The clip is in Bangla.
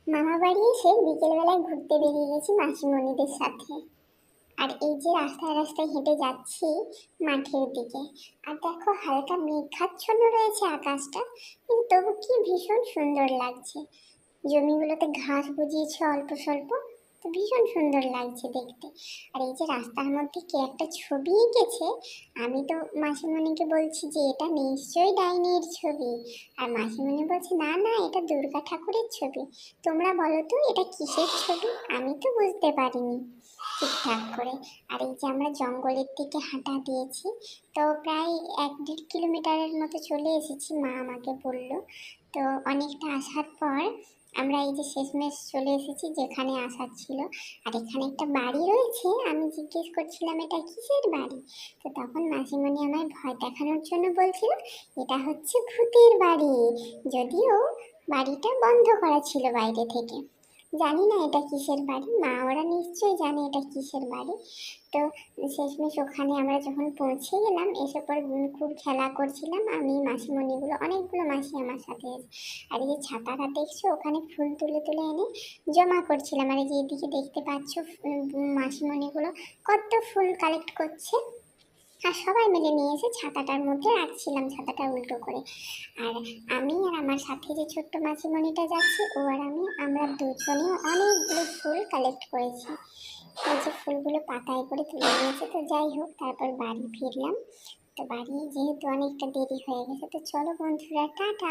মামা বাড়ি এসে বিকেলবেলায় ঘুরতে বেরিয়ে গেছি মাসিমণিদের সাথে। আর এই যে রাস্তায় রাস্তায় হেঁটে যাচ্ছি মাঠের দিকে, আর দেখো হালকা মেঘাচ্ছন্ন রয়েছে আকাশটা, কিন্তু তবু কি ভীষণ সুন্দর লাগছে। জমিগুলোতে ঘাস গজিয়েছে অল্প স্বল্প, তো ভীষণ সুন্দর লাগছে দেখতে। আর এই যে রাস্তার মধ্যে কে একটা ছবি এঁকেছে, আমি তো মাসিমণিকে বলছি যে এটা নিশ্চয়ই ডাইনির ছবি, আর মাসিমণি বলছে না না এটা দুর্গা ঠাকুরের ছবি। তোমরা বলো তো এটা কিসের ছবি, আমি তো বুঝতে পারিনি ঠিকঠাক করে। আর এই যে আমরা জঙ্গলের দিকে হাঁটা দিয়েছি, তো প্রায় 1-1.5 কিলোমিটারের মতো চলে এসেছি, মা আমাকে বললো। তো অনেকটা আসার পর আমরা এই যে শেষমেশ চলে এসেছি যেখানে আসার ছিল। আর এখানে একটা বাড়ি রয়েছে, আমি জিজ্ঞেস করছিলাম এটা কিসের বাড়ি, তো তখন মাসিমণি আমায় ভয় দেখানোর জন্য বলছিল এটা হচ্ছে ভূতের বাড়ি। যদিও বাড়িটা বন্ধ করা ছিল বাইরে থেকে, জানি না এটা কিসের বাড়ি, মা ওরা নিশ্চয়ই জানে এটা কিসের বাড়ি। তো শেষমেশ ওখানে আমরা যখন পৌঁছে গেলাম, এসে পরে খুব খেলা করছিলাম আমি, মাসিমণিগুলো অনেকগুলো মাসি আমার সাথে আছে। আর এই যে ছাতাটা দেখছো ওখানে ফুল তুলে তুলে এনে জমা করছিলাম, আর এই যে এদিকে দেখতে পাচ্ছ মাসিমণিগুলো কত ফুল কালেক্ট করছে, আর সবাই মিলে নিয়ে এসে ছাতাটার মধ্যে রাখছিলাম, ছাতাটা উল্টো করে। আর আমি আর আমার সাথে যে ছোট্ট মাসিমণিটা যাচ্ছে ও আর আমরা দুজনেও অনেকগুলো ফুল কালেক্ট করেছি। এই যে ফুলগুলো পাতায় করে তুলে নিয়েছে, তো যাই হোক তারপর বাড়ি ফিরলাম। তো বাড়ি যেহেতু অনেকটা দেরি হয়ে গেছে, তো চলো বন্ধুরা টাটা।